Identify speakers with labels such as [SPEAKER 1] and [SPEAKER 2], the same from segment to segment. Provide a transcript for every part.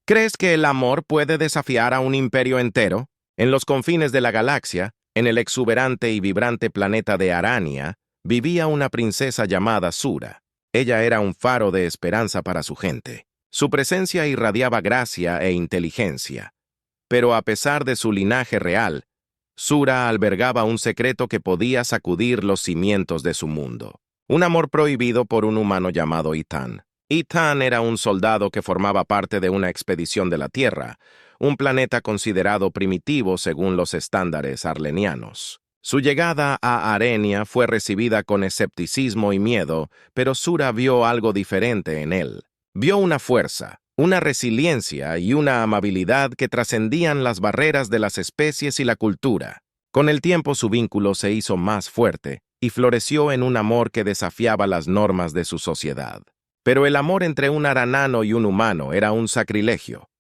[SPEAKER 1] ¿Crees que el amor puede desafiar a un imperio entero? En los confines de la galaxia, en el exuberante y vibrante planeta de Arania, vivía una princesa llamada Sura. Ella era un faro de esperanza para su gente. Su presencia irradiaba gracia e inteligencia. Pero a pesar de su linaje real, Sura albergaba un secreto que podía sacudir los cimientos de su mundo. Un amor prohibido por un humano llamado Ethan. Ethan era un soldado que formaba parte de una expedición de la Tierra, un planeta considerado primitivo según los estándares arlenianos. Su llegada a Arenia fue recibida con escepticismo y miedo, pero Sura vio algo diferente en él. Vio una fuerza, una resiliencia y una amabilidad que trascendían las barreras de las especies y la cultura. Con el tiempo su vínculo se hizo más fuerte y floreció en un amor que desafiaba las normas de su sociedad. Pero el amor entre un aranano y un humano era un sacrilegio,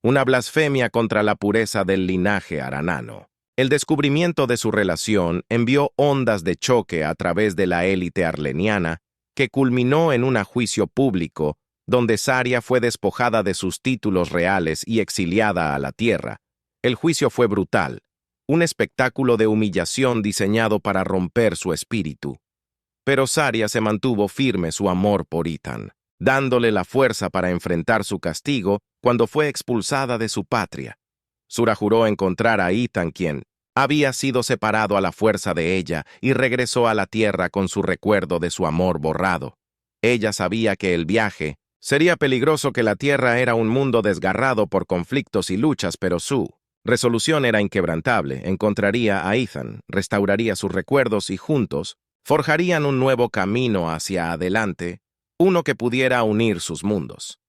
[SPEAKER 1] una blasfemia contra la pureza del linaje aranano. El descubrimiento de su relación envió ondas de choque a través de la élite arleniana que culminó en un juicio público donde Saria fue despojada de sus títulos reales y exiliada a la tierra. El juicio fue brutal, un espectáculo de humillación diseñado para romper su espíritu. Pero Saria se mantuvo firme su amor por Ethan, dándole la fuerza para enfrentar su castigo cuando fue expulsada de su patria. Sura juró encontrar a Ethan, quien había sido separado a la fuerza de ella, y regresó a la tierra con su recuerdo de su amor borrado. Ella sabía que el viaje sería peligroso, que la tierra era un mundo desgarrado por conflictos y luchas, pero su resolución era inquebrantable. Encontraría a Ethan, restauraría sus recuerdos y juntos forjarían un nuevo camino hacia adelante, uno que pudiera unir sus mundos.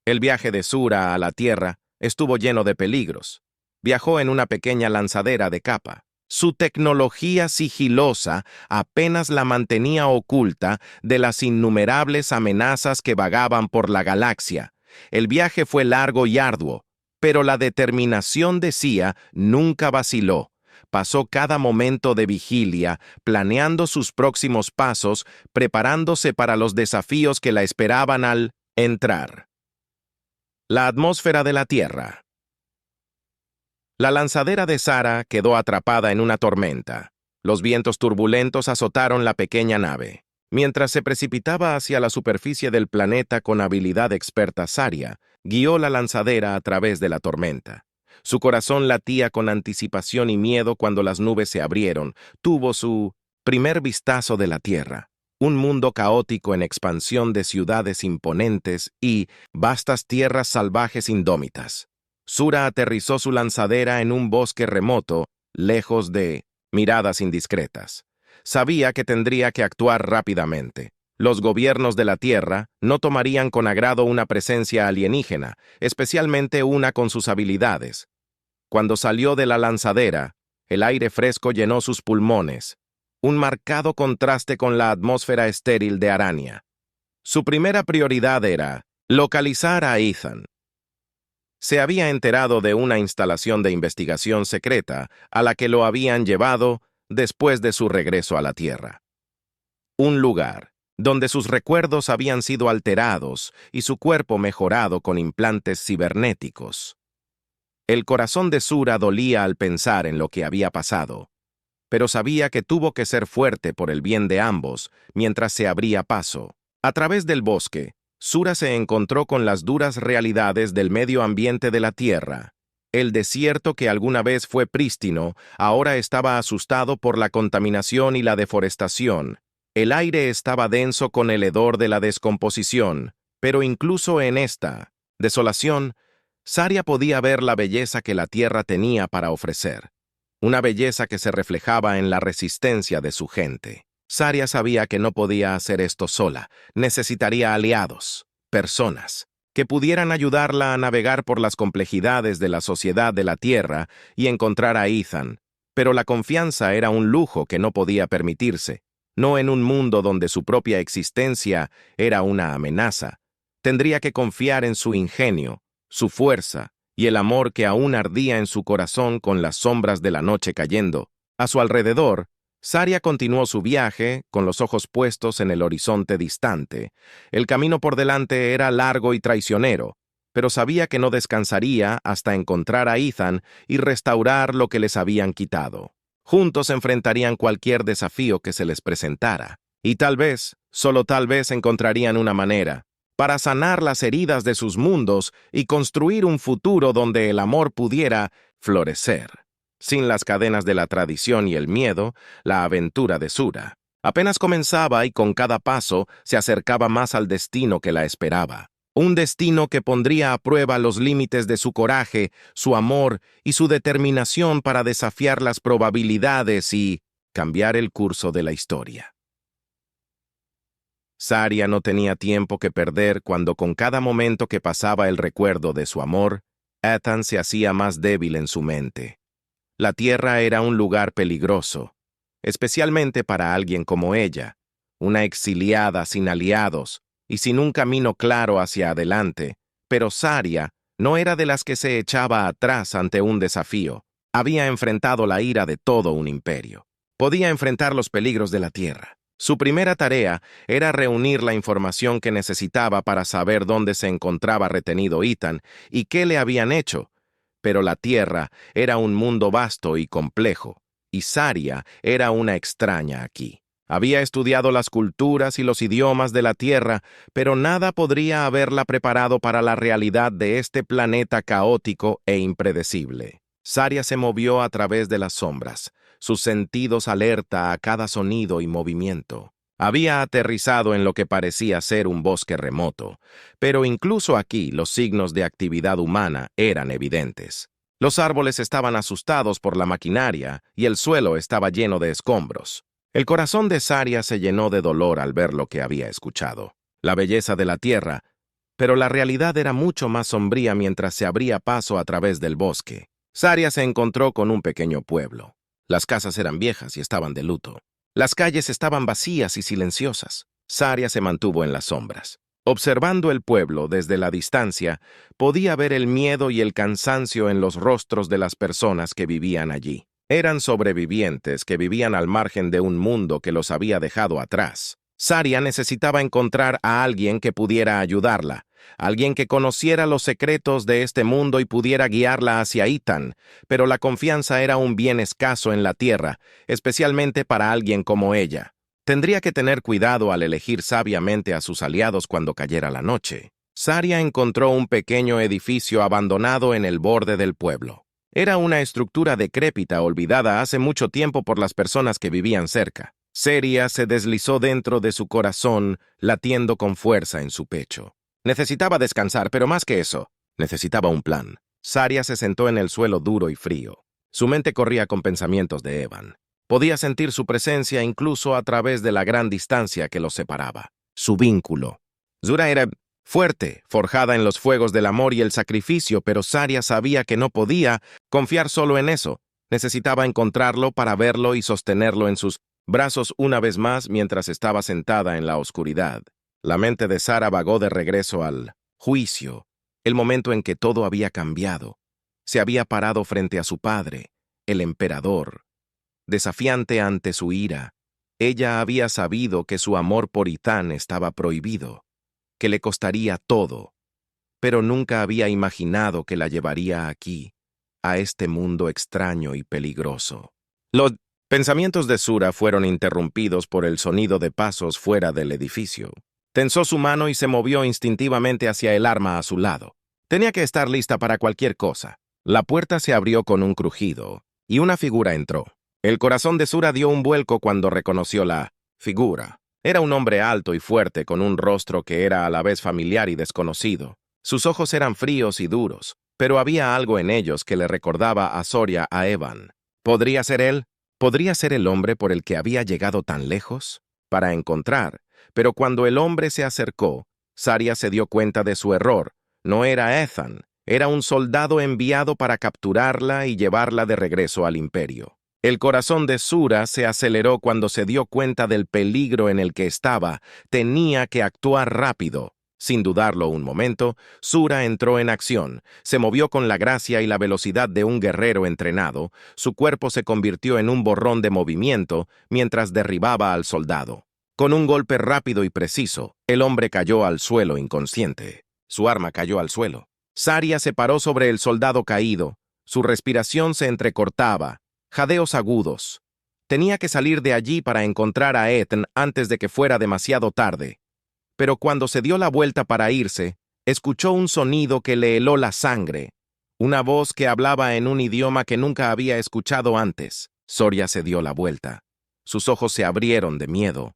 [SPEAKER 1] El viaje de Sura a la Tierra estuvo lleno de peligros. Viajó en una pequeña lanzadera de capa. Su tecnología sigilosa apenas la mantenía oculta de las innumerables amenazas que vagaban por la galaxia. El viaje fue largo y arduo, pero la determinación de Sia nunca vaciló. Pasó cada momento de vigilia, planeando sus próximos pasos, preparándose para los desafíos que la esperaban al entrar. La atmósfera de la Tierra. La lanzadera de Sara quedó atrapada en una tormenta. Los vientos turbulentos azotaron la pequeña nave. Mientras se precipitaba hacia la superficie del planeta con habilidad experta, Saria guió la lanzadera a través de la tormenta. Su corazón latía con anticipación y miedo cuando las nubes se abrieron. Tuvo su primer vistazo de la Tierra, un mundo caótico en expansión de ciudades imponentes y vastas tierras salvajes indómitas. Sura aterrizó su lanzadera en un bosque remoto, lejos de miradas indiscretas. Sabía que tendría que actuar rápidamente. Los gobiernos de la Tierra no tomarían con agrado una presencia alienígena, especialmente una con sus habilidades. Cuando salió de la lanzadera, el aire fresco llenó sus pulmones, un marcado contraste con la atmósfera estéril de Arania. Su primera prioridad era localizar a Ethan. Se había enterado de una instalación de investigación secreta a la que lo habían llevado después de su regreso a la Tierra. Un lugar donde sus recuerdos habían sido alterados y su cuerpo mejorado con implantes cibernéticos. El corazón de Sura dolía al pensar en lo que había pasado, pero sabía que tuvo que ser fuerte por el bien de ambos mientras se abría paso. A través del bosque, Sura se encontró con las duras realidades del medio ambiente de la Tierra. El desierto, que alguna vez fue prístino, ahora estaba asustado por la contaminación y la deforestación. El aire estaba denso con el hedor de la descomposición, pero incluso en esta desolación, Saria podía ver la belleza que la Tierra tenía para ofrecer, una belleza que se reflejaba en la resistencia de su gente. Saria sabía que no podía hacer esto sola, necesitaría aliados, personas, que pudieran ayudarla a navegar por las complejidades de la sociedad de la Tierra y encontrar a Ethan, pero la confianza era un lujo que no podía permitirse, no en un mundo donde su propia existencia era una amenaza. Tendría que confiar en su ingenio, su fuerza y el amor que aún ardía en su corazón con las sombras de la noche cayendo. A su alrededor, Saria continuó su viaje, con los ojos puestos en el horizonte distante. El camino por delante era largo y traicionero, pero sabía que no descansaría hasta encontrar a Ethan y restaurar lo que les habían quitado. Juntos enfrentarían cualquier desafío que se les presentara, y tal vez, solo tal vez encontrarían una manera para sanar las heridas de sus mundos y construir un futuro donde el amor pudiera florecer. Sin las cadenas de la tradición y el miedo, la aventura de Sura apenas comenzaba y con cada paso se acercaba más al destino que la esperaba. Un destino que pondría a prueba los límites de su coraje, su amor y su determinación para desafiar las probabilidades y cambiar el curso de la historia. Saria no tenía tiempo que perder cuando con cada momento que pasaba el recuerdo de su amor, Ethan se hacía más débil en su mente. La tierra era un lugar peligroso, especialmente para alguien como ella, una exiliada sin aliados y sin un camino claro hacia adelante, pero Saria no era de las que se echaba atrás ante un desafío. Había enfrentado la ira de todo un imperio. Podía enfrentar los peligros de la tierra. Su primera tarea era reunir la información que necesitaba para saber dónde se encontraba retenido Ethan y qué le habían hecho. Pero la Tierra era un mundo vasto y complejo, y Saria era una extraña aquí. Había estudiado las culturas y los idiomas de la Tierra, pero nada podría haberla preparado para la realidad de este planeta caótico e impredecible. Saria se movió a través de las sombras, sus sentidos alerta a cada sonido y movimiento. Había aterrizado en lo que parecía ser un bosque remoto, pero incluso aquí los signos de actividad humana eran evidentes. Los árboles estaban asustados por la maquinaria y el suelo estaba lleno de escombros. El corazón de Saria se llenó de dolor al ver lo que había escuchado. La belleza de la tierra, pero la realidad era mucho más sombría mientras se abría paso a través del bosque. Saria se encontró con un pequeño pueblo. Las casas eran viejas y estaban de luto. Las calles estaban vacías y silenciosas. Saria se mantuvo en las sombras. Observando el pueblo desde la distancia, podía ver el miedo y el cansancio en los rostros de las personas que vivían allí. Eran sobrevivientes que vivían al margen de un mundo que los había dejado atrás. Saria necesitaba encontrar a alguien que pudiera ayudarla, alguien que conociera los secretos de este mundo y pudiera guiarla hacia Ethan, pero la confianza era un bien escaso en la tierra, especialmente para alguien como ella. Tendría que tener cuidado al elegir sabiamente a sus aliados cuando cayera la noche. Saria encontró un pequeño edificio abandonado en el borde del pueblo. Era una estructura decrépita olvidada hace mucho tiempo por las personas que vivían cerca. Saria se deslizó dentro de su corazón, latiendo con fuerza en su pecho. Necesitaba descansar, pero más que eso, necesitaba un plan. Saria se sentó en el suelo duro y frío. Su mente corría con pensamientos de Evan. Podía sentir su presencia incluso a través de la gran distancia que los separaba. Su vínculo. Sura era fuerte, forjada en los fuegos del amor y el sacrificio, pero Saria sabía que no podía confiar solo en eso. Necesitaba encontrarlo para verlo y sostenerlo en sus brazos una vez más mientras estaba sentada en la oscuridad. La mente de Sara vagó de regreso al juicio, el momento en que todo había cambiado. Se había parado frente a su padre, el emperador. Desafiante ante su ira, ella había sabido que su amor por Ethan estaba prohibido, que le costaría todo, pero nunca había imaginado que la llevaría aquí, a este mundo extraño y peligroso. Los pensamientos de Sura fueron interrumpidos por el sonido de pasos fuera del edificio. Tensó su mano y se movió instintivamente hacia el arma a su lado. Tenía que estar lista para cualquier cosa. La puerta se abrió con un crujido, y una figura entró. El corazón de Sura dio un vuelco cuando reconoció la figura. Era un hombre alto y fuerte, con un rostro que era a la vez familiar y desconocido. Sus ojos eran fríos y duros, pero había algo en ellos que le recordaba a Soria a Evan. ¿Podría ser él? ¿Podría ser el hombre por el que había llegado tan lejos? Para encontrar. Pero cuando el hombre se acercó, Saria se dio cuenta de su error. No era Ethan, era un soldado enviado para capturarla y llevarla de regreso al imperio. El corazón de Sura se aceleró cuando se dio cuenta del peligro en el que estaba. Tenía que actuar rápido. Sin dudarlo un momento, Sura entró en acción. Se movió con la gracia y la velocidad de un guerrero entrenado. Su cuerpo se convirtió en un borrón de movimiento mientras derribaba al soldado. Con un golpe rápido y preciso, el hombre cayó al suelo inconsciente. Su arma cayó al suelo. Saria se paró sobre el soldado caído. Su respiración se entrecortaba, jadeos agudos. Tenía que salir de allí para encontrar a Ethan antes de que fuera demasiado tarde. Pero cuando se dio la vuelta para irse, escuchó un sonido que le heló la sangre. Una voz que hablaba en un idioma que nunca había escuchado antes. Soria se dio la vuelta. Sus ojos se abrieron de miedo.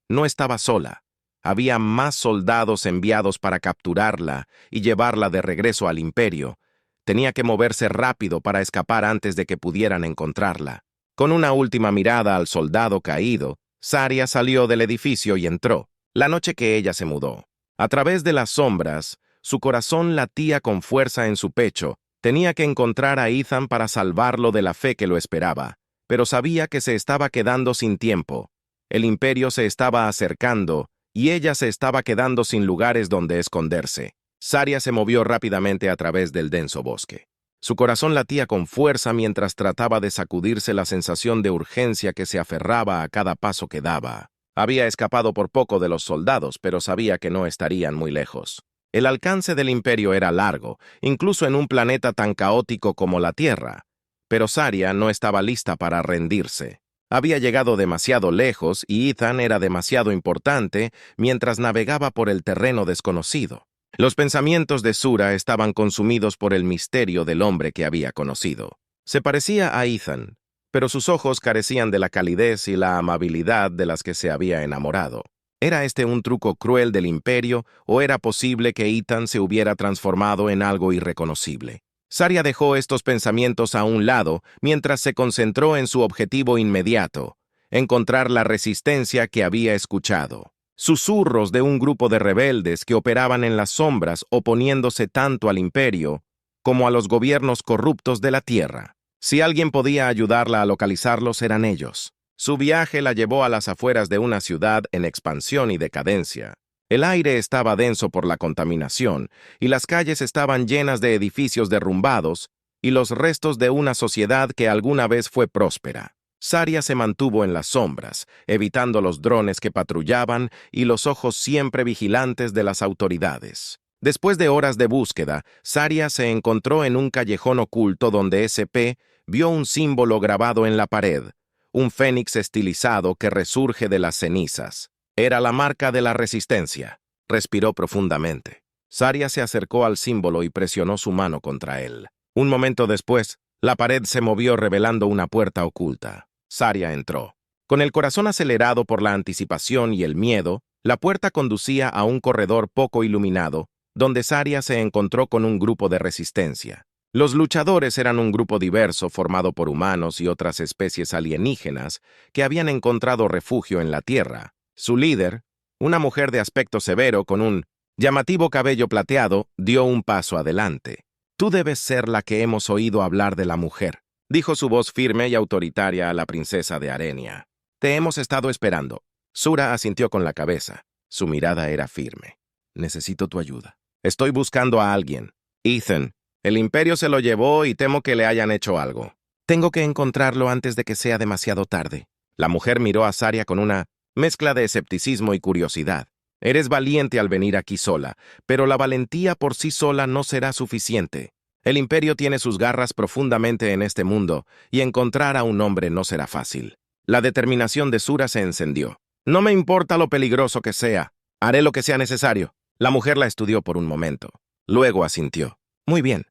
[SPEAKER 1] No estaba sola. Había más soldados enviados para capturarla y llevarla de regreso al imperio. Tenía que moverse rápido para escapar antes de que pudieran encontrarla. Con una última mirada al soldado caído, Saria salió del edificio y entró, la noche que ella se mudó. A través de las sombras, su corazón latía con fuerza en su pecho. Tenía que encontrar a Ethan para salvarlo de la fe que lo esperaba, pero sabía que se estaba quedando sin tiempo. El imperio se estaba acercando y ella se estaba quedando sin lugares donde esconderse. Saria se movió rápidamente a través del denso bosque. Su corazón latía con fuerza mientras trataba de sacudirse la sensación de urgencia que se aferraba a cada paso que daba. Había escapado por poco de los soldados, pero sabía que no estarían muy lejos. El alcance del imperio era largo, incluso en un planeta tan caótico como la Tierra. Pero Saria no estaba lista para rendirse. Había llegado demasiado lejos y Ethan era demasiado importante mientras navegaba por el terreno desconocido. Los pensamientos de Sura estaban consumidos por el misterio del hombre que había conocido. Se parecía a Ethan, pero sus ojos carecían de la calidez y la amabilidad de las que se había enamorado. ¿Era este un truco cruel del imperio o era posible que Ethan se hubiera transformado en algo irreconocible? Saria dejó estos pensamientos a un lado mientras se concentró en su objetivo inmediato, encontrar la resistencia que había escuchado. Susurros de un grupo de rebeldes que operaban en las sombras oponiéndose tanto al imperio como a los gobiernos corruptos de la tierra. Si alguien podía ayudarla a localizarlos, eran ellos. Su viaje la llevó a las afueras de una ciudad en expansión y decadencia. El aire estaba denso por la contaminación, y las calles estaban llenas de edificios derrumbados y los restos de una sociedad que alguna vez fue próspera. Saria se mantuvo en las sombras, evitando los drones que patrullaban y los ojos siempre vigilantes de las autoridades. Después de horas de búsqueda, Saria se encontró en un callejón oculto donde SP vio un símbolo grabado en la pared, un fénix estilizado que resurge de las cenizas. Era la marca de la resistencia. Respiró profundamente. Saria se acercó al símbolo y presionó su mano contra él. Un momento después, la pared se movió revelando una puerta oculta. Saria entró. Con el corazón acelerado por la anticipación y el miedo, la puerta conducía a un corredor poco iluminado, donde Saria se encontró con un grupo de resistencia. Los luchadores eran un grupo diverso formado por humanos y otras especies alienígenas que habían encontrado refugio en la Tierra. Su líder, una mujer de aspecto severo con un llamativo cabello plateado, dio un paso adelante. «Tú debes ser la que hemos oído hablar de la mujer», dijo su voz firme y autoritaria a la princesa de Arenia. «Te hemos estado esperando». Sura asintió con la cabeza. Su mirada era firme. «Necesito tu ayuda. Estoy buscando a alguien. Ethan. El imperio se lo llevó y temo que le hayan hecho algo. Tengo que encontrarlo antes de que sea demasiado tarde». La mujer miró a Saria con una mezcla de escepticismo y curiosidad. «Eres valiente al venir aquí sola, pero la valentía por sí sola no será suficiente. El imperio tiene sus garras profundamente en este mundo, y encontrar a un hombre no será fácil». La determinación de Sura se encendió. «No me importa lo peligroso que sea. Haré lo que sea necesario». La mujer la estudió por un momento. Luego asintió. «Muy bien.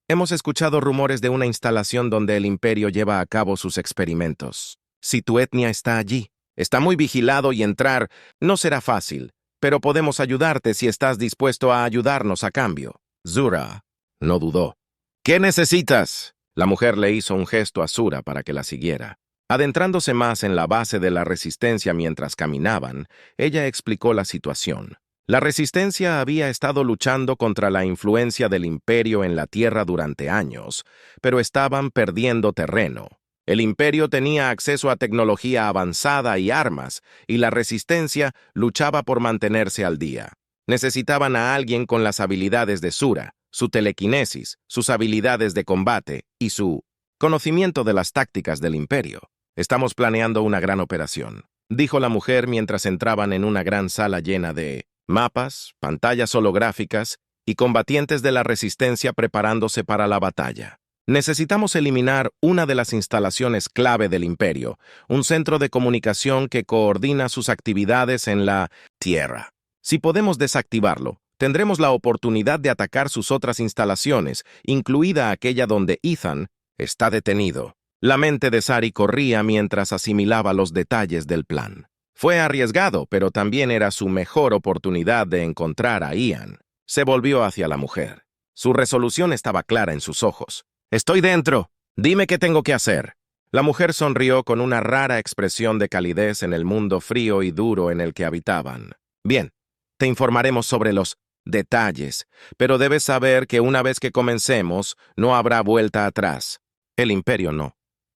[SPEAKER 1] Hemos escuchado rumores de una instalación donde el imperio lleva a cabo sus experimentos. Si tu etnia está allí, está muy vigilado y entrar no será fácil, pero podemos ayudarte si estás dispuesto a ayudarnos a cambio». Sura no dudó. «¿Qué necesitas?». La mujer le hizo un gesto a Sura para que la siguiera. Adentrándose más en la base de la resistencia mientras caminaban, ella explicó la situación. La resistencia había estado luchando contra la influencia del imperio en la Tierra durante años, pero estaban perdiendo terreno. El imperio tenía acceso a tecnología avanzada y armas, y la resistencia luchaba por mantenerse al día. Necesitaban a alguien con las habilidades de Sura, su telequinesis, sus habilidades de combate y su conocimiento de las tácticas del imperio. «Estamos planeando una gran operación», dijo la mujer mientras entraban en una gran sala llena de mapas, pantallas holográficas y combatientes de la resistencia preparándose para la batalla. Necesitamos eliminar una de las instalaciones clave del Imperio, un centro de comunicación que coordina sus actividades en la Tierra. Si podemos desactivarlo, tendremos la oportunidad de atacar sus otras instalaciones, incluida aquella donde Ethan está detenido. La mente de Sari corría mientras asimilaba los detalles del plan. Fue arriesgado, pero también era su mejor oportunidad de encontrar a Ian. Se volvió hacia la mujer. Su resolución estaba clara en sus ojos. «Estoy dentro. Dime qué tengo que hacer». La mujer sonrió con una rara expresión de calidez en el mundo frío y duro en el que habitaban. «Bien, te informaremos sobre los detalles, pero debes saber que una vez que comencemos, no habrá vuelta atrás. El Imperio no.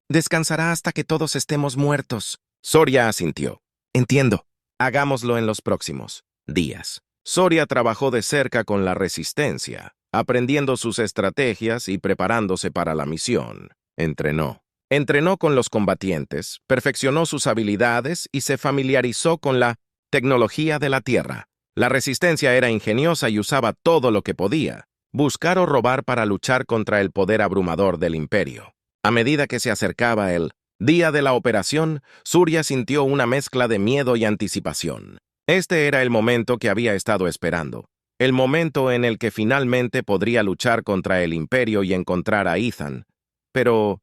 [SPEAKER 1] Descansará hasta que todos estemos muertos». Soria asintió. «Entiendo. Hagámoslo en los próximos días». Soria trabajó de cerca con la Resistencia, aprendiendo sus estrategias y preparándose para la misión. Entrenó con los combatientes, perfeccionó sus habilidades y se familiarizó con la tecnología de la Tierra. La Resistencia era ingeniosa y usaba todo lo que podía, buscar o robar para luchar contra el poder abrumador del Imperio. A medida que se acercaba el día de la operación, Surya sintió una mezcla de miedo y anticipación. Este era el momento que había estado esperando. El momento en el que finalmente podría luchar contra el Imperio y encontrar a Ethan. Pero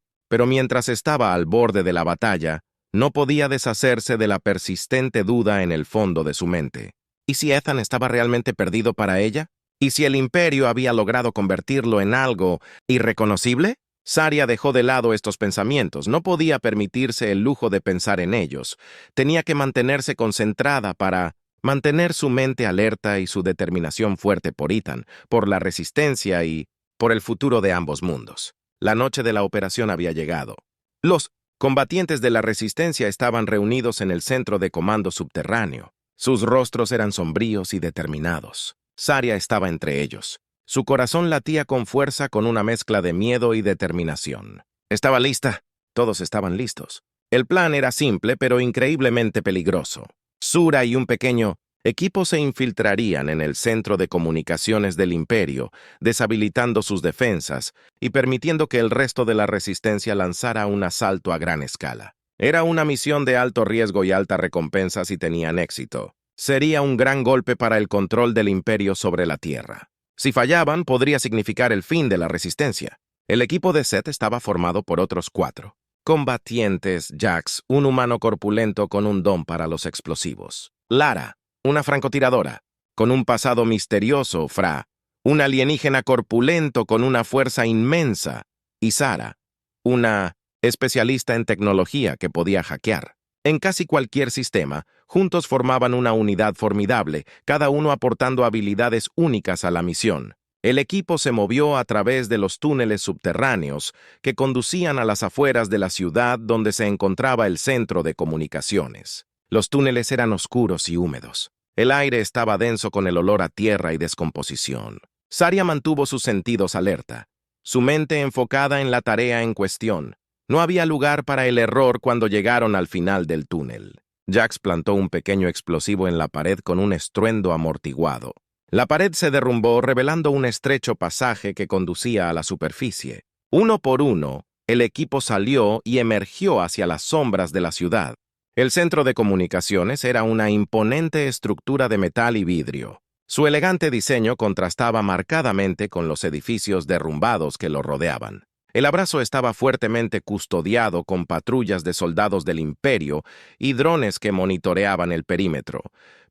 [SPEAKER 1] mientras estaba al borde de la batalla, no podía deshacerse de la persistente duda en el fondo de su mente. ¿Y si Ethan estaba realmente perdido para ella? ¿Y si el Imperio había logrado convertirlo en algo irreconocible? Saria dejó de lado estos pensamientos. No podía permitirse el lujo de pensar en ellos. Tenía que mantenerse concentrada para mantener su mente alerta y su determinación fuerte por Ethan, por la Resistencia y por el futuro de ambos mundos. La noche de la operación había llegado. Los combatientes de la Resistencia estaban reunidos en el centro de comando subterráneo. Sus rostros eran sombríos y determinados. Saria estaba entre ellos. Su corazón latía con fuerza con una mezcla de miedo y determinación. Estaba lista. Todos estaban listos. El plan era simple, pero increíblemente peligroso. Sura y un pequeño equipo se infiltrarían en el centro de comunicaciones del Imperio, deshabilitando sus defensas y permitiendo que el resto de la Resistencia lanzara un asalto a gran escala. Era una misión de alto riesgo y alta recompensa si tenían éxito. Sería un gran golpe para el control del Imperio sobre la Tierra. Si fallaban, podría significar el fin de la Resistencia. El equipo de Seth estaba formado por otros 4 combatientes: Jax, un humano corpulento con un don para los explosivos; Lara, una francotiradora, con un pasado misterioso; Fra, un alienígena corpulento con una fuerza inmensa; y Sara, una especialista en tecnología que podía hackear. En casi cualquier sistema, juntos formaban una unidad formidable, cada uno aportando habilidades únicas a la misión. El equipo se movió a través de los túneles subterráneos que conducían a las afueras de la ciudad donde se encontraba el centro de comunicaciones. Los túneles eran oscuros y húmedos. El aire estaba denso con el olor a tierra y descomposición. Saria mantuvo sus sentidos alerta, su mente enfocada en la tarea en cuestión. No había lugar para el error cuando llegaron al final del túnel. Jax plantó un pequeño explosivo en la pared con un estruendo amortiguado. La pared se derrumbó, revelando un estrecho pasaje que conducía a la superficie. Uno por uno, el equipo salió y emergió hacia las sombras de la ciudad. El centro de comunicaciones era una imponente estructura de metal y vidrio. Su elegante diseño contrastaba marcadamente con los edificios derrumbados que lo rodeaban. El abrazo estaba fuertemente custodiado con patrullas de soldados del Imperio y drones que monitoreaban el perímetro,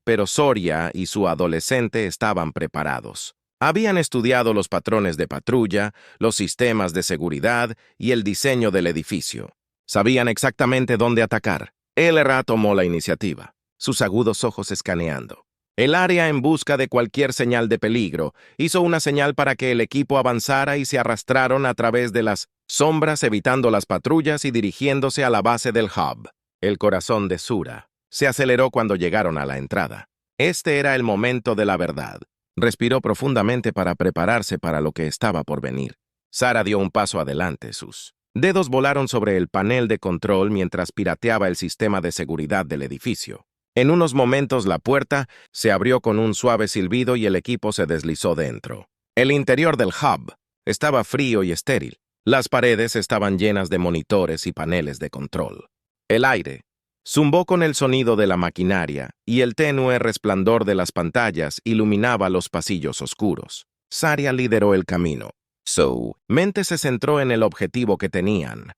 [SPEAKER 1] pero Soria y su adolescente estaban preparados. Habían estudiado los patrones de patrulla, los sistemas de seguridad y el diseño del edificio. Sabían exactamente dónde atacar. Elra tomó la iniciativa, sus agudos ojos escaneando el área en busca de cualquier señal de peligro. Hizo una señal para que el equipo avanzara y se arrastraron a través de las sombras, evitando las patrullas y dirigiéndose a la base del hub. El corazón de Sura se aceleró cuando llegaron a la entrada. Este era el momento de la verdad. Respiró profundamente para prepararse para lo que estaba por venir. Sara dio un paso adelante. Sus dedos volaron sobre el panel de control mientras pirateaba el sistema de seguridad del edificio. En unos momentos la puerta se abrió con un suave silbido y el equipo se deslizó dentro. El interior del hub estaba frío y estéril. Las paredes estaban llenas de monitores y paneles de control. El aire zumbó con el sonido de la maquinaria y el tenue resplandor de las pantallas iluminaba los pasillos oscuros. Saria lideró el camino. Su mente se centró en el objetivo que tenían: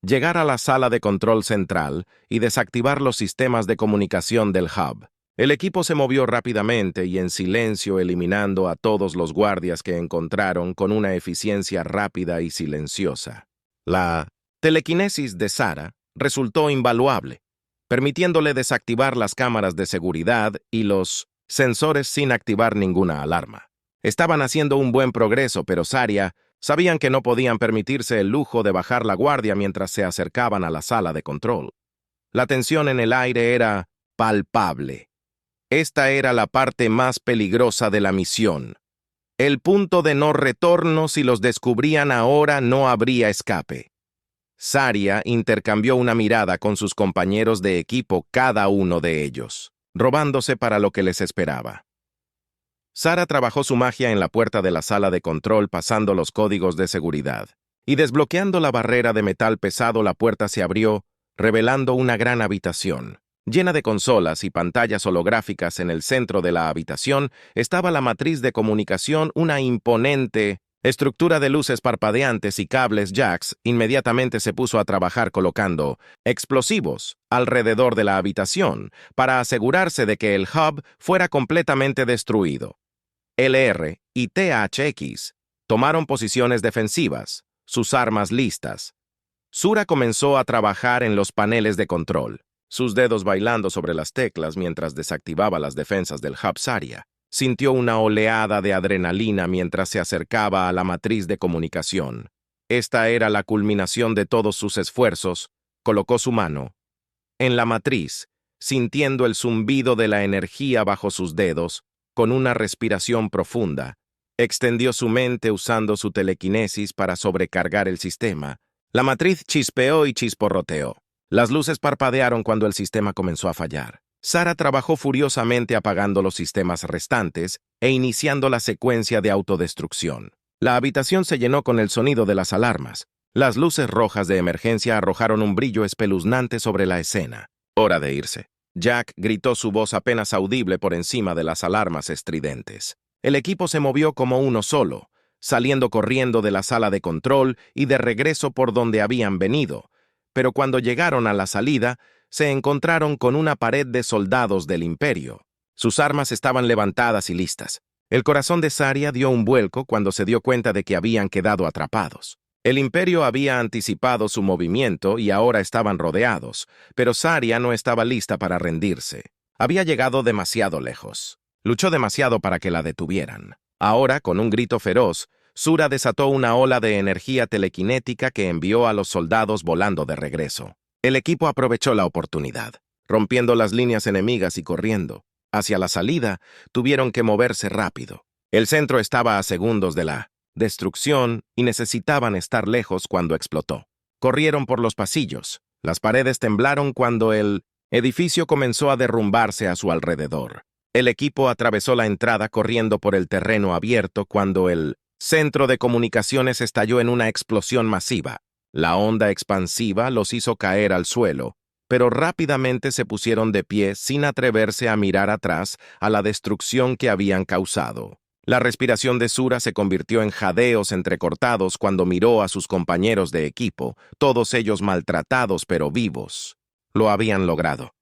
[SPEAKER 1] llegar a la sala de control central y desactivar los sistemas de comunicación del hub. El equipo se movió rápidamente y en silencio, eliminando a todos los guardias que encontraron con una eficiencia rápida y silenciosa. La telequinesis de Sara resultó invaluable, permitiéndole desactivar las cámaras de seguridad y los sensores sin activar ninguna alarma. Estaban haciendo un buen progreso, pero Saria sabían que no podían permitirse el lujo de bajar la guardia mientras se acercaban a la sala de control. La tensión en el aire era palpable. Esta era la parte más peligrosa de la misión. El punto de no retorno. Si los descubrían ahora, no habría escape. Saria intercambió una mirada con sus compañeros de equipo, cada uno de ellos, robándose para lo que les esperaba. Sara trabajó su magia en la puerta de la sala de control, pasando los códigos de seguridad. Y desbloqueando la barrera de metal pesado, la puerta se abrió, revelando una gran habitación. Llena de consolas y pantallas holográficas. En el centro de la habitación estaba la matriz de comunicación, una imponente estructura de luces parpadeantes y cables jacks. Inmediatamente se puso a trabajar colocando explosivos alrededor de la habitación para asegurarse de que el hub fuera completamente destruido. LR y THX tomaron posiciones defensivas, sus armas listas. Sura comenzó a trabajar en los paneles de control, sus dedos bailando sobre las teclas mientras desactivaba las defensas del hub. Saria sintió una oleada de adrenalina mientras se acercaba a la matriz de comunicación. Esta era la culminación de todos sus esfuerzos. Colocó su mano en la matriz, sintiendo el zumbido de la energía bajo sus dedos. Con una respiración profunda, extendió su mente usando su telequinesis para sobrecargar el sistema. La matriz chispeó y chisporroteó. Las luces parpadearon cuando el sistema comenzó a fallar. Sara trabajó furiosamente apagando los sistemas restantes e iniciando la secuencia de autodestrucción. La habitación se llenó con el sonido de las alarmas. Las luces rojas de emergencia arrojaron un brillo espeluznante sobre la escena. Hora de irse. Jack gritó, su voz apenas audible por encima de las alarmas estridentes. El equipo se movió como uno solo, saliendo corriendo de la sala de control y de regreso por donde habían venido. Pero cuando llegaron a la salida, se encontraron con una pared de soldados del Imperio. Sus armas estaban levantadas y listas. El corazón de Saria dio un vuelco cuando se dio cuenta de que habían quedado atrapados. El Imperio había anticipado su movimiento y ahora estaban rodeados, pero Saria no estaba lista para rendirse. Había llegado demasiado lejos. Luchó demasiado para que la detuvieran. Ahora, con un grito feroz, Sura desató una ola de energía telequinética que envió a los soldados volando de regreso. El equipo aprovechó la oportunidad, rompiendo las líneas enemigas y corriendo. Hacia la salida, tuvieron que moverse rápido. El centro estaba a segundos de la destrucción y necesitaban estar lejos cuando explotó. Corrieron por los pasillos. Las paredes temblaron cuando el edificio comenzó a derrumbarse a su alrededor. El equipo atravesó la entrada corriendo por el terreno abierto cuando el centro de comunicaciones estalló en una explosión masiva. La onda expansiva los hizo caer al suelo, pero rápidamente se pusieron de pie sin atreverse a mirar atrás a la destrucción que habían causado. La respiración de Sura se convirtió en jadeos entrecortados cuando miró a sus compañeros de equipo, todos ellos maltratados pero vivos. Lo habían logrado.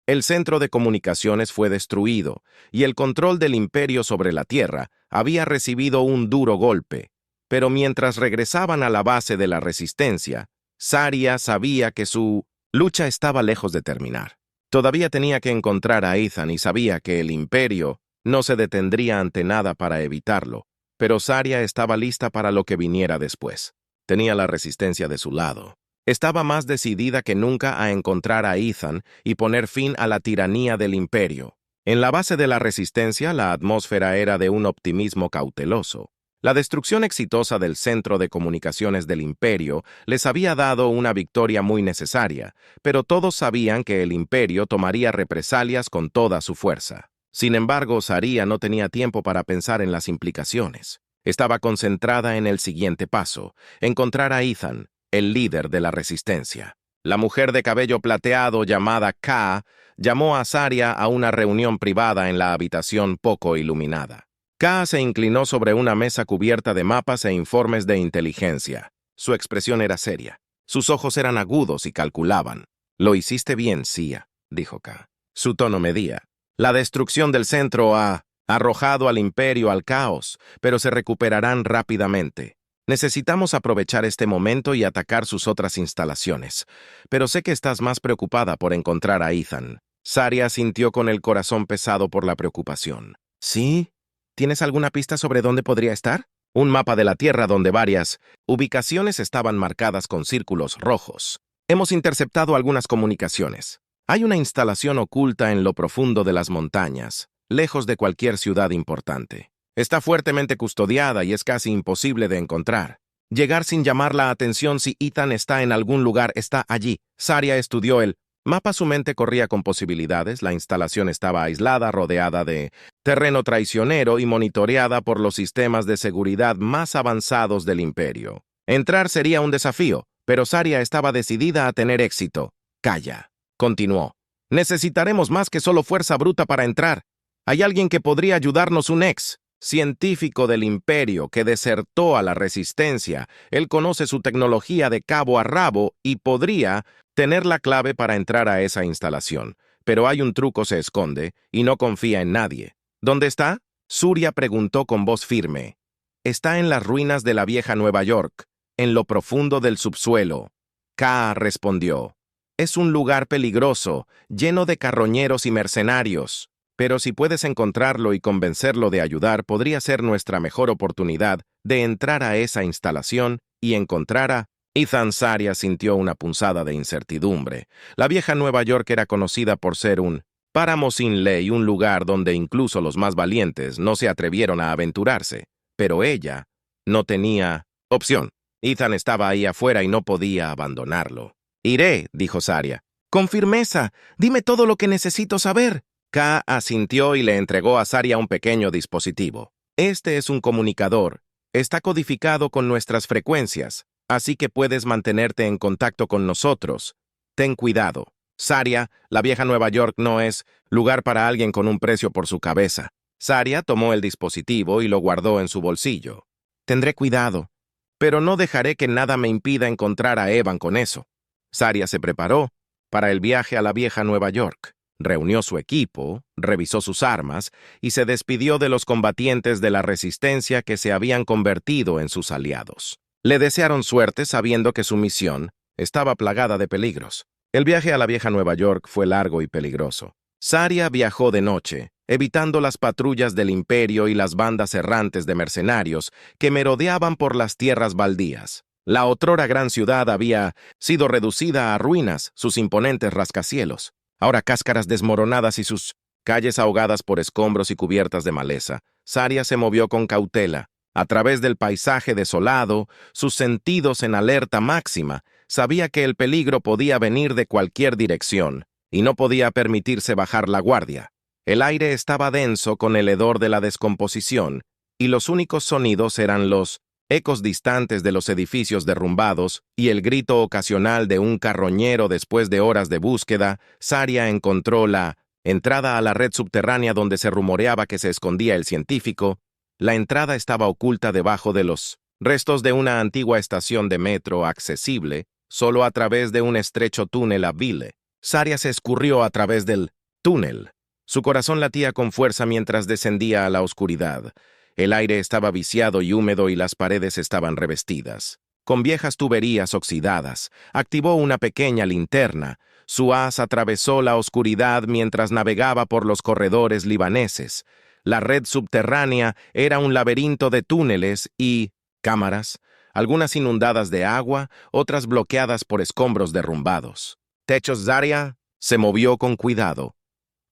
[SPEAKER 1] El centro de comunicaciones fue destruido, y el control del Imperio sobre la Tierra había recibido un duro golpe. Pero mientras regresaban a la base de la Resistencia, Saria sabía que su lucha estaba lejos de terminar. Todavía tenía que encontrar a Ethan y sabía que el Imperio no se detendría ante nada para evitarlo, pero Saria estaba lista para lo que viniera después. Tenía la Resistencia de su lado. Estaba más decidida que nunca a encontrar a Ethan y poner fin a la tiranía del Imperio. En la base de la Resistencia, la atmósfera era de un optimismo cauteloso. La destrucción exitosa del centro de comunicaciones del Imperio les había dado una victoria muy necesaria, pero todos sabían que el Imperio tomaría represalias con toda su fuerza. Sin embargo, Saria no tenía tiempo para pensar en las implicaciones. Estaba concentrada en el siguiente paso: encontrar a Ethan, el líder de la resistencia. La mujer de cabello plateado llamada Kaa llamó a Saria a una reunión privada en la habitación poco iluminada. Kaa se inclinó sobre una mesa cubierta de mapas e informes de inteligencia. Su expresión era seria. Sus ojos eran agudos y calculaban. «Lo hiciste bien, Sia», dijo Kaa. Su tono medía. «La destrucción del centro ha arrojado al imperio al caos, pero se recuperarán rápidamente. Necesitamos aprovechar este momento y atacar sus otras instalaciones. Pero sé que estás más preocupada por encontrar a Ethan». Saria sintió con el corazón pesado por la preocupación. «¿Sí? ¿Tienes alguna pista sobre dónde podría estar?» Un mapa de la Tierra donde varias ubicaciones estaban marcadas con círculos rojos. «Hemos interceptado algunas comunicaciones. Hay una instalación oculta en lo profundo de las montañas, lejos de cualquier ciudad importante. Está fuertemente custodiada y es casi imposible de encontrar. Llegar sin llamar la atención si Ethan está en algún lugar está allí». Saria estudió el mapa. Su mente corría con posibilidades. La instalación estaba aislada, rodeada de terreno traicionero y monitoreada por los sistemas de seguridad más avanzados del imperio. Entrar sería un desafío, pero Saria estaba decidida a tener éxito. «Calla», continuó. «Necesitaremos más que solo fuerza bruta para entrar. Hay alguien que podría ayudarnos, un ex científico del imperio que desertó a la resistencia. Él conoce su tecnología de cabo a rabo y podría tener la clave para entrar a esa instalación. Pero hay un truco: se esconde y no confía en nadie». «¿Dónde está?», Surya preguntó con voz firme. «Está en las ruinas de la vieja Nueva York, en lo profundo del subsuelo». Kaa respondió. «Es un lugar peligroso, lleno de carroñeros y mercenarios. Pero si puedes encontrarlo y convencerlo de ayudar, podría ser nuestra mejor oportunidad de entrar a esa instalación y encontrar a Ethan». Saria sintió una punzada de incertidumbre. La vieja Nueva York era conocida por ser un páramo sin ley, un lugar donde incluso los más valientes no se atrevieron a aventurarse. Pero ella no tenía opción. Ethan estaba ahí afuera y no podía abandonarlo. «Iré», dijo Saria. «Con firmeza. Dime todo lo que necesito saber». Kaa asintió y le entregó a Saria un pequeño dispositivo. «Este es un comunicador. Está codificado con nuestras frecuencias, así que puedes mantenerte en contacto con nosotros. Ten cuidado. Saria, la vieja Nueva York no es lugar para alguien con un precio por su cabeza». Saria tomó el dispositivo y lo guardó en su bolsillo. «Tendré cuidado, pero no dejaré que nada me impida encontrar a Evan con eso». Saria se preparó para el viaje a la vieja Nueva York. Reunió su equipo, revisó sus armas y se despidió de los combatientes de la resistencia que se habían convertido en sus aliados. Le desearon suerte sabiendo que su misión estaba plagada de peligros. El viaje a la vieja Nueva York fue largo y peligroso. Saria viajó de noche, evitando las patrullas del imperio y las bandas errantes de mercenarios que merodeaban por las tierras baldías. La otrora gran ciudad había sido reducida a ruinas, sus imponentes rascacielos, ahora cáscaras desmoronadas y sus calles ahogadas por escombros y cubiertas de maleza. Saria se movió con cautela. A través del paisaje desolado, sus sentidos en alerta máxima, sabía que el peligro podía venir de cualquier dirección, y no podía permitirse bajar la guardia. El aire estaba denso con el hedor de la descomposición, y los únicos sonidos eran los ecos distantes de los edificios derrumbados y el grito ocasional de un carroñero. Después de horas de búsqueda, Saria encontró la entrada a la red subterránea donde se rumoreaba que se escondía el científico. La entrada estaba oculta debajo de los restos de una antigua estación de metro, accesible solo a través de un estrecho túnel a Ville. Saria se escurrió a través del túnel. Su corazón latía con fuerza mientras descendía a la oscuridad. El aire estaba viciado y húmedo y las paredes estaban revestidas con viejas tuberías oxidadas. Activó una pequeña linterna. Su haz atravesó la oscuridad mientras navegaba por los corredores libaneses. La red subterránea era un laberinto de túneles y cámaras, algunas inundadas de agua, otras bloqueadas por escombros derrumbados. Techos. Saria se movió con cuidado.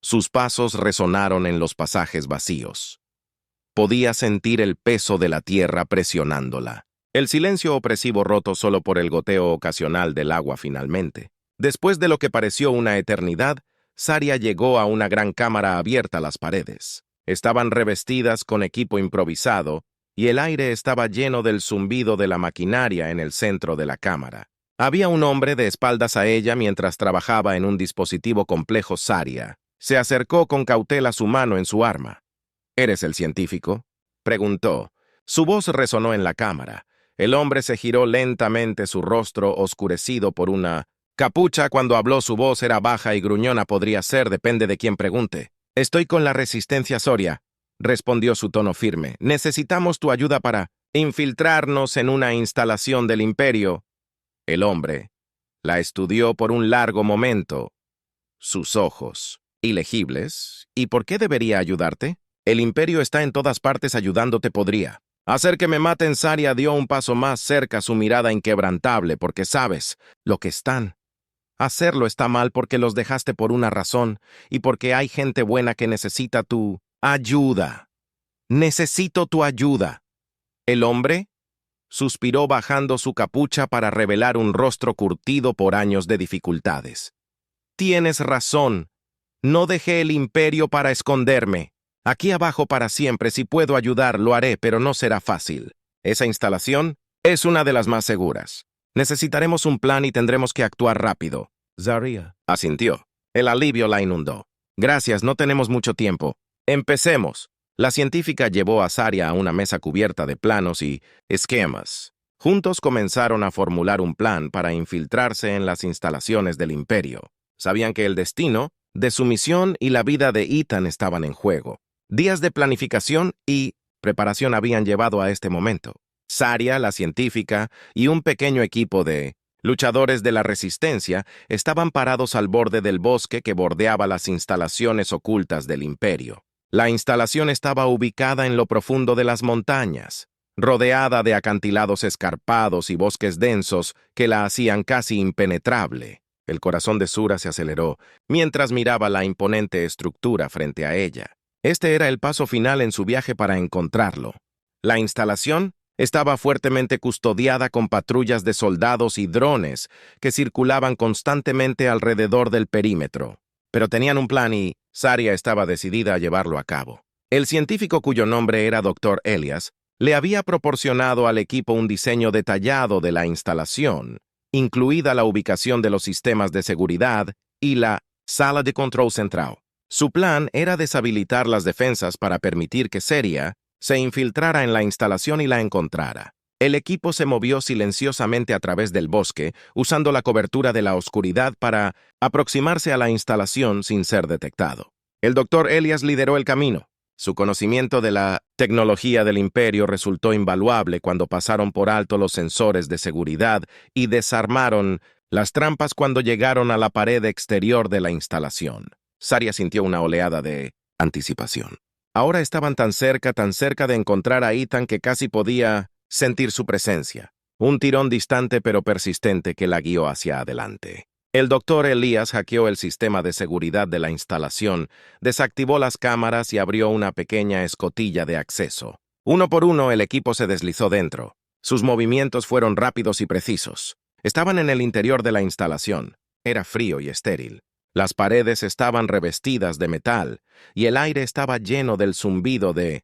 [SPEAKER 1] Sus pasos resonaron en los pasajes vacíos. Podía sentir el peso de la tierra presionándola. El silencio opresivo roto solo por el goteo ocasional del agua finalmente. Después de lo que pareció una eternidad, Saria llegó a una gran cámara abierta a las paredes. Estaban revestidas con equipo improvisado y el aire estaba lleno del zumbido de la maquinaria en el centro de la cámara. Había un hombre de espaldas a ella mientras trabajaba en un dispositivo complejo Saria. Se acercó con cautela su mano en su arma. ¿Eres el científico?, preguntó. Su voz resonó en la cámara. El hombre se giró lentamente, su rostro oscurecido por una capucha. Cuando habló, su voz era baja y gruñona. Podría ser, depende de quién pregunte. Estoy con la Resistencia Soria, respondió su tono firme. Necesitamos tu ayuda para infiltrarnos en una instalación del Imperio. El hombre la estudió por un largo momento. Sus ojos, ilegibles. ¿Y por qué debería ayudarte? El Imperio está en todas partes ayudándote. Podría hacer que me maten. Saria dio un paso más cerca, su mirada inquebrantable, porque sabes lo que están. Hacerlo está mal porque los dejaste por una razón y porque hay gente buena que necesita tu ayuda. Necesito tu ayuda. El hombre suspiró bajando su capucha para revelar un rostro curtido por años de dificultades. Tienes razón. No dejé el Imperio para esconderme. Aquí abajo para siempre. Si puedo ayudar, lo haré, pero no será fácil. Esa instalación es una de las más seguras. Necesitaremos un plan y tendremos que actuar rápido. Saria asintió. El alivio la inundó. Gracias, no tenemos mucho tiempo. Empecemos. La científica llevó a Saria a una mesa cubierta de planos y esquemas. Juntos comenzaron a formular un plan para infiltrarse en las instalaciones del Imperio. Sabían que el destino de su misión y la vida de Ethan estaban en juego. Días de planificación y preparación habían llevado a este momento. Saria, la científica, y un pequeño equipo de luchadores de la Resistencia estaban parados al borde del bosque que bordeaba las instalaciones ocultas del Imperio. La instalación estaba ubicada en lo profundo de las montañas, rodeada de acantilados escarpados y bosques densos que la hacían casi impenetrable. El corazón de Sura se aceleró mientras miraba la imponente estructura frente a ella. Este era el paso final en su viaje para encontrarlo. La instalación estaba fuertemente custodiada con patrullas de soldados y drones que circulaban constantemente alrededor del perímetro. Pero tenían un plan y Saria estaba decidida a llevarlo a cabo. El científico, cuyo nombre era Dr. Elias, le había proporcionado al equipo un diseño detallado de la instalación, incluida la ubicación de los sistemas de seguridad y la sala de control central. Su plan era deshabilitar las defensas para permitir que Saria se infiltrara en la instalación y la encontrara. El equipo se movió silenciosamente a través del bosque, usando la cobertura de la oscuridad para aproximarse a la instalación sin ser detectado. El Dr. Elias lideró el camino. Su conocimiento de la tecnología del Imperio resultó invaluable cuando pasaron por alto los sensores de seguridad y desarmaron las trampas cuando llegaron a la pared exterior de la instalación. Saria sintió una oleada de anticipación. Ahora estaban tan cerca de encontrar a Ethan que casi podía sentir su presencia. Un tirón distante pero persistente que la guió hacia adelante. El Dr. Elias hackeó el sistema de seguridad de la instalación, desactivó las cámaras y abrió una pequeña escotilla de acceso. Uno por uno, el equipo se deslizó dentro. Sus movimientos fueron rápidos y precisos. Estaban en el interior de la instalación. Era frío y estéril. Las paredes estaban revestidas de metal y el aire estaba lleno del zumbido de...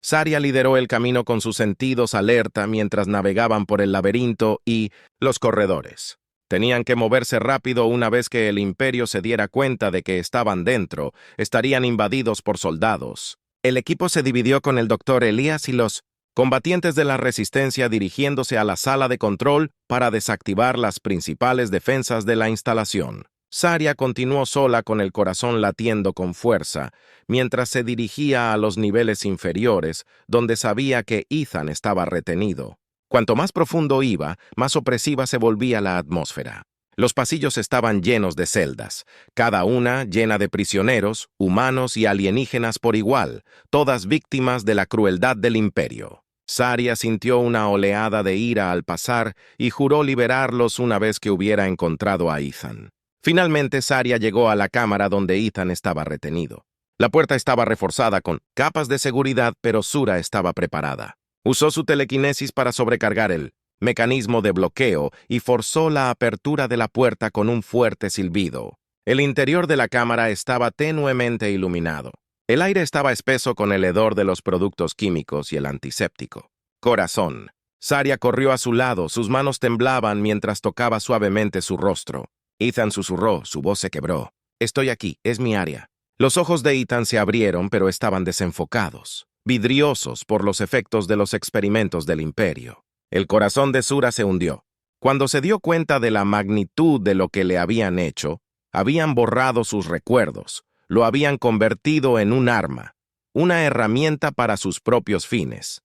[SPEAKER 1] Saria lideró el camino con sus sentidos alerta mientras navegaban por el laberinto y los corredores. Tenían que moverse rápido. Una vez que el Imperio se diera cuenta de que estaban dentro, estarían invadidos por soldados. El equipo se dividió con el Dr. Elias y los combatientes de la Resistencia dirigiéndose a la sala de control para desactivar las principales defensas de la instalación. Saria continuó sola con el corazón latiendo con fuerza, mientras se dirigía a los niveles inferiores, donde sabía que Ethan estaba retenido. Cuanto más profundo iba, más opresiva se volvía la atmósfera. Los pasillos estaban llenos de celdas, cada una llena de prisioneros, humanos y alienígenas por igual, todas víctimas de la crueldad del Imperio. Saria sintió una oleada de ira al pasar y juró liberarlos una vez que hubiera encontrado a Ethan. Finalmente, Saria llegó a la cámara donde Ethan estaba retenido. La puerta estaba reforzada con capas de seguridad, pero Sura estaba preparada. Usó su telequinesis para sobrecargar el mecanismo de bloqueo y forzó la apertura de la puerta con un fuerte silbido. El interior de la cámara estaba tenuemente iluminado. El aire estaba espeso con el hedor de los productos químicos y el antiséptico. Corazón. Saria corrió a su lado, sus manos temblaban mientras tocaba suavemente su rostro. Ethan susurró, su voz se quebró. Estoy aquí, es mi área. Los ojos de Ethan se abrieron, pero estaban desenfocados, vidriosos por los efectos de los experimentos del Imperio. El corazón de Sura se hundió. Cuando se dio cuenta de la magnitud de lo que le habían hecho, habían borrado sus recuerdos, lo habían convertido en un arma, una herramienta para sus propios fines.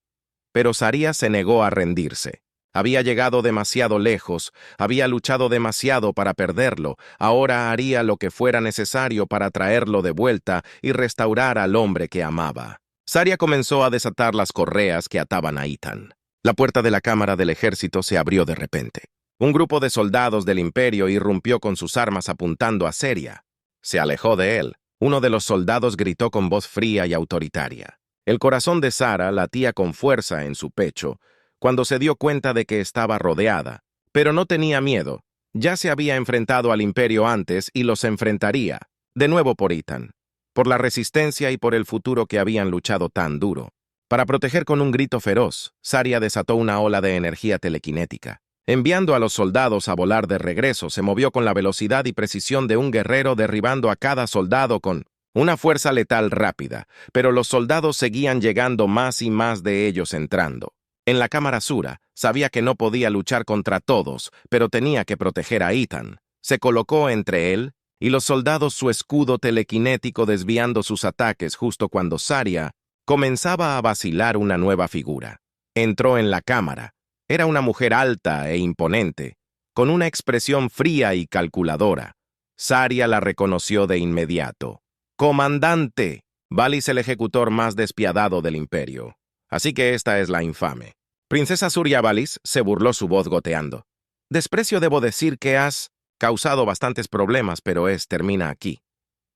[SPEAKER 1] Pero Saria se negó a rendirse. Había llegado demasiado lejos, había luchado demasiado para perderlo, ahora haría lo que fuera necesario para traerlo de vuelta y restaurar al hombre que amaba. Saria comenzó a desatar las correas que ataban a Ethan. La puerta de la cámara del ejército se abrió de repente. Un grupo de soldados del Imperio irrumpió con sus armas apuntando a Saria. Se alejó de él. Uno de los soldados gritó con voz fría y autoritaria. El corazón de Sara latía con fuerza en su pecho cuando se dio cuenta de que estaba rodeada, pero no tenía miedo. Ya se había enfrentado al Imperio antes y los enfrentaría, de nuevo por Ethan, por la resistencia y por el futuro que habían luchado tan duro. Para proteger con un grito feroz, Saria desató una ola de energía telequinética. Enviando a los soldados a volar de regreso, se movió con la velocidad y precisión de un guerrero derribando a cada soldado con una fuerza letal rápida, pero los soldados seguían llegando más y más de ellos entrando. En la cámara Sura, sabía que no podía luchar contra todos, pero tenía que proteger a Ethan. Se colocó entre él y los soldados su escudo telequinético desviando sus ataques justo cuando Saria comenzaba a vacilar una nueva figura. Entró en la cámara. Era una mujer alta e imponente, con una expresión fría y calculadora. Saria la reconoció de inmediato. ¡Comandante! Valis el ejecutor más despiadado del Imperio. Así que esta es la infame. Princesa Surya Valis, se burló su voz goteando. Desprecio debo decir que has causado bastantes problemas, pero termina aquí.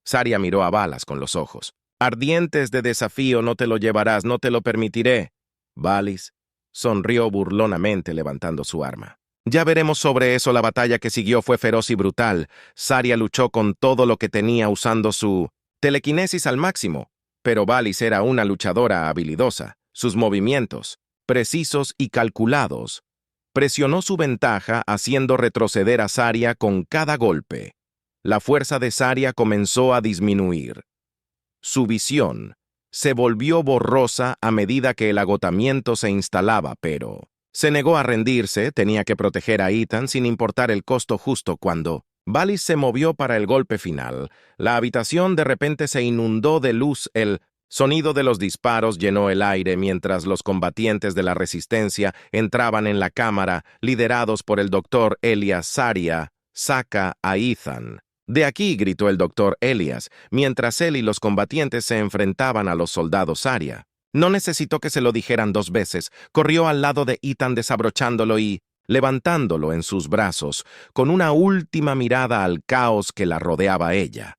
[SPEAKER 1] Saria miró a Valas con los ojos. Ardientes de desafío, no te lo llevarás, no te lo permitiré. Valis sonrió burlonamente levantando su arma. Ya veremos sobre eso, la batalla que siguió fue feroz y brutal. Saria luchó con todo lo que tenía usando su telequinesis al máximo, pero Valis era una luchadora habilidosa. Sus movimientos, precisos y calculados, presionó su ventaja haciendo retroceder a Saria con cada golpe. La fuerza de Saria comenzó a disminuir. Su visión se volvió borrosa a medida que el agotamiento se instalaba, pero se negó a rendirse, tenía que proteger a Ethan sin importar el costo justo cuando Valis se movió para el golpe final. La habitación de repente se inundó de luz, el sonido de los disparos llenó el aire mientras los combatientes de la resistencia entraban en la cámara, liderados por el doctor Elias Saria. Saca a Ethan. De aquí, gritó el doctor Elias, mientras él y los combatientes se enfrentaban a los soldados Saria. No necesitó que se lo dijeran 2 veces. Corrió al lado de Ethan desabrochándolo y levantándolo en sus brazos, con una última mirada al caos que la rodeaba a ella.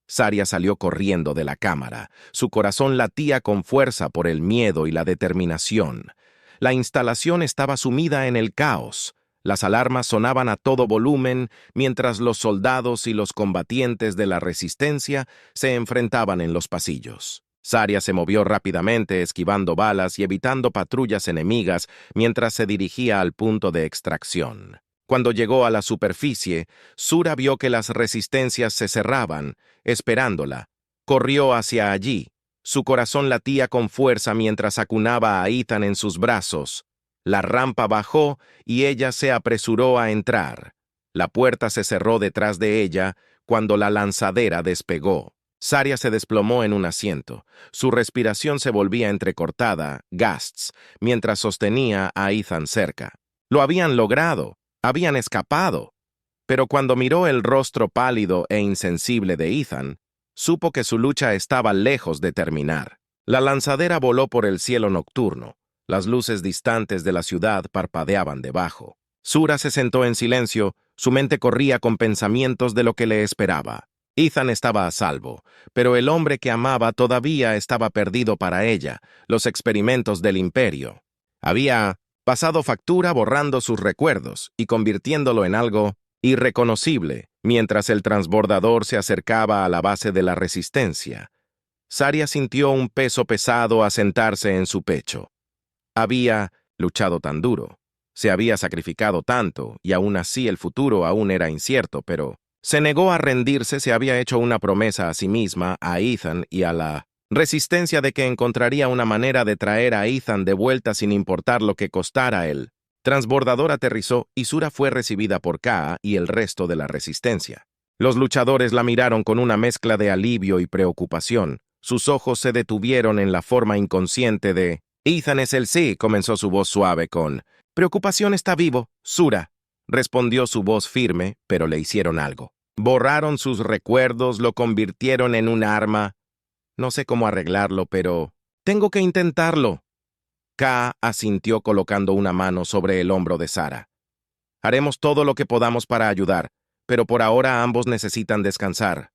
[SPEAKER 1] Saria salió corriendo de la cámara. Su corazón latía con fuerza por el miedo y la determinación. La instalación estaba sumida en el caos. Las alarmas sonaban a todo volumen mientras los soldados y los combatientes de la resistencia se enfrentaban en los pasillos. Saria se movió rápidamente, esquivando balas y evitando patrullas enemigas mientras se dirigía al punto de extracción. Cuando llegó a la superficie, Sura vio que las resistencias se cerraban, esperándola. Corrió hacia allí. Su corazón latía con fuerza mientras acunaba a Ethan en sus brazos. La rampa bajó y ella se apresuró a entrar. La puerta se cerró detrás de ella cuando la lanzadera despegó. Saria se desplomó en un asiento. Su respiración se volvía entrecortada, gasps, mientras sostenía a Ethan cerca. Lo habían logrado. Habían escapado. Pero cuando miró el rostro pálido e insensible de Ethan, supo que su lucha estaba lejos de terminar. La lanzadera voló por el cielo nocturno. Las luces distantes de la ciudad parpadeaban debajo. Sura se sentó en silencio, su mente corría con pensamientos de lo que le esperaba. Ethan estaba a salvo, pero el hombre que amaba todavía estaba perdido para ella, los experimentos del Imperio. Había pasado factura borrando sus recuerdos y convirtiéndolo en algo irreconocible, mientras el transbordador se acercaba a la base de la resistencia. Saria sintió un peso pesado asentarse en su pecho. Había luchado tan duro, se había sacrificado tanto, y aún así el futuro aún era incierto, pero se negó a rendirse, se había hecho una promesa a sí misma, a Ethan y a la resistencia de que encontraría una manera de traer a Ethan de vuelta sin importar lo que costara él. Transbordador aterrizó y Shura fue recibida por Kaa y el resto de la resistencia. Los luchadores la miraron con una mezcla de alivio y preocupación. Sus ojos se detuvieron en la forma inconsciente de «Ethan es el sí», comenzó su voz suave con «Preocupación está vivo, Shura», respondió su voz firme, pero le hicieron algo. Borraron sus recuerdos, lo convirtieron en un arma. No sé cómo arreglarlo, pero tengo que intentarlo. Kaa asintió colocando una mano sobre el hombro de Sara. Haremos todo lo que podamos para ayudar, pero por ahora ambos necesitan descansar.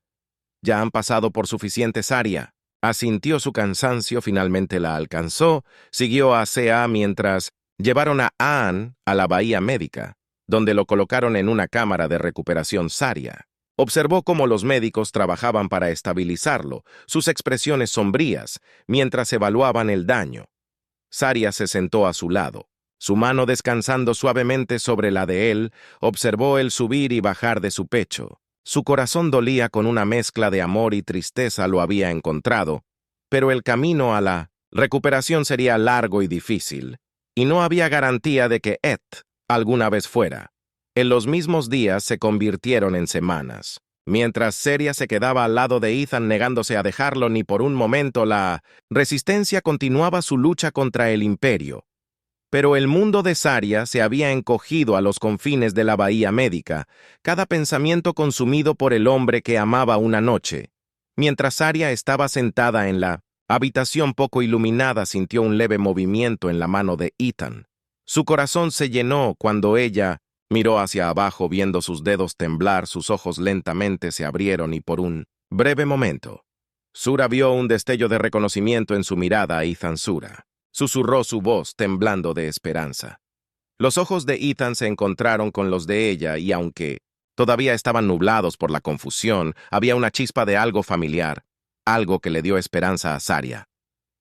[SPEAKER 1] Ya han pasado por suficiente Saria. Asintió su cansancio, finalmente la alcanzó, siguió a Sea mientras llevaron a Ann a la bahía médica, donde lo colocaron en una cámara de recuperación Saria. Observó cómo los médicos trabajaban para estabilizarlo, sus expresiones sombrías, mientras evaluaban el daño. Saria se sentó a su lado. Su mano descansando suavemente sobre la de él, observó el subir y bajar de su pecho. Su corazón dolía con una mezcla de amor y tristeza lo había encontrado, pero el camino a la recuperación sería largo y difícil, y no había garantía de que Ed alguna vez fuera. En los mismos días se convirtieron en semanas. Mientras Saria se quedaba al lado de Ethan negándose a dejarlo ni por un momento, la resistencia continuaba su lucha contra el imperio. Pero el mundo de Saria se había encogido a los confines de la bahía médica, cada pensamiento consumido por el hombre que amaba una noche. Mientras Saria estaba sentada en la habitación poco iluminada, sintió un leve movimiento en la mano de Ethan. Su corazón se llenó cuando ella miró hacia abajo viendo sus dedos temblar, sus ojos lentamente se abrieron y por un breve momento, Shura vio un destello de reconocimiento en su mirada a Ethan. Shura susurró su voz temblando de esperanza. Los ojos de Ethan se encontraron con los de ella y aunque todavía estaban nublados por la confusión, había una chispa de algo familiar, algo que le dio esperanza a Saria.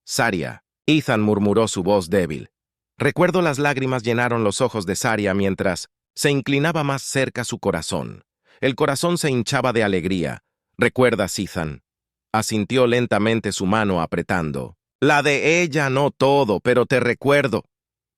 [SPEAKER 1] «Saria», Ethan murmuró su voz débil. Recuerdo las lágrimas llenaron los ojos de Saria mientras se inclinaba más cerca su corazón. El corazón se hinchaba de alegría. «¿Recuerdas, Ethan?» Asintió lentamente su mano apretando. «La de ella no todo, pero te recuerdo».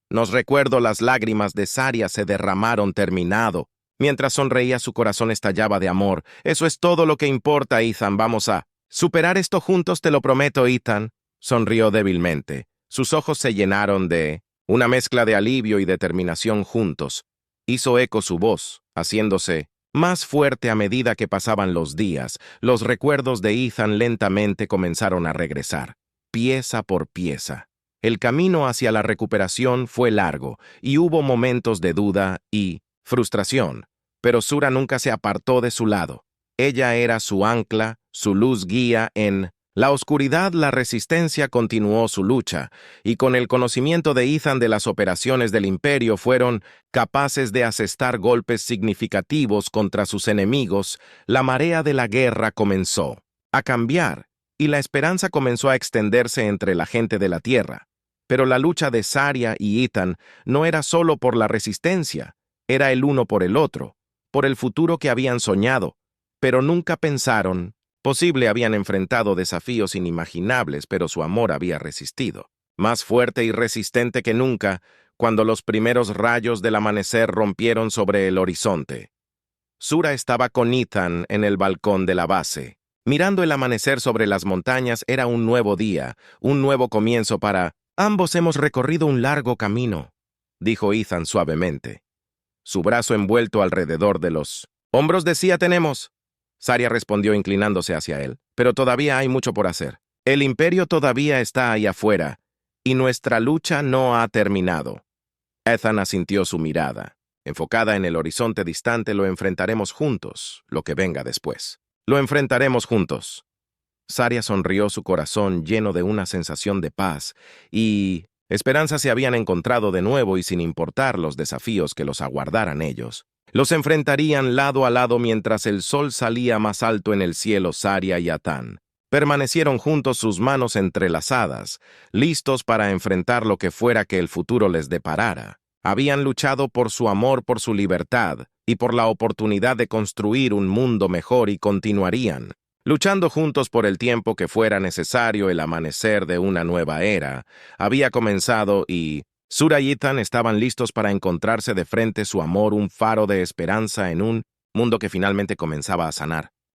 [SPEAKER 1] «Nos recuerdo». Las lágrimas de Saria se derramaron terminado. Mientras sonreía su corazón estallaba de amor. «Eso es todo lo que importa, Ethan. Vamos a superar esto juntos, te lo prometo, Ethan». Sonrió débilmente. Sus ojos se llenaron de una mezcla de alivio y determinación juntos. Hizo eco su voz, haciéndose más fuerte a medida que pasaban los días. Los recuerdos de Ethan lentamente comenzaron a regresar, pieza por pieza. El camino hacia la recuperación fue largo, y hubo momentos de duda y frustración, pero Shura nunca se apartó de su lado. Ella era su ancla, su luz guía en la oscuridad. La resistencia continuó su lucha, y con el conocimiento de Ethan de las operaciones del imperio fueron capaces de asestar golpes significativos contra sus enemigos. La marea de la guerra comenzó a cambiar, y la esperanza comenzó a extenderse entre la gente de la tierra. Pero la lucha de Saria y Ethan no era solo por la resistencia, era el uno por el otro, por el futuro que habían soñado, pero nunca pensaron. Posible habían enfrentado desafíos inimaginables, pero su amor había resistido. Más fuerte y resistente que nunca, cuando los primeros rayos del amanecer rompieron sobre el horizonte. Shura estaba con Ethan en el balcón de la base. Mirando el amanecer sobre las montañas, era un nuevo día, un nuevo comienzo para «Ambos hemos recorrido un largo camino», dijo Ethan suavemente. Su brazo envuelto alrededor de los hombros decía «Tenemos». Saria respondió inclinándose hacia él. «Pero todavía hay mucho por hacer. El imperio todavía está ahí afuera, y nuestra lucha no ha terminado». Ethan asintió su mirada. Enfocada en el horizonte distante, lo enfrentaremos juntos, lo que venga después. Lo enfrentaremos juntos. Saria sonrió, su corazón lleno de una sensación de paz, y esperanza se habían encontrado de nuevo y sin importar los desafíos que los aguardaran ellos. Los enfrentarían lado a lado mientras el sol salía más alto en el cielo. Saria y Ethan Permanecieron juntos, sus manos entrelazadas, listos para enfrentar lo que fuera que el futuro les deparara. Habían luchado por su amor, por su libertad y por la oportunidad de construir un mundo mejor, y continuarían, luchando juntos por el tiempo que fuera necesario. El amanecer de una nueva era había comenzado y Sura y Ethan estaban listos para encontrarse de frente, su amor un faro de esperanza en un mundo que finalmente comenzaba a sanar.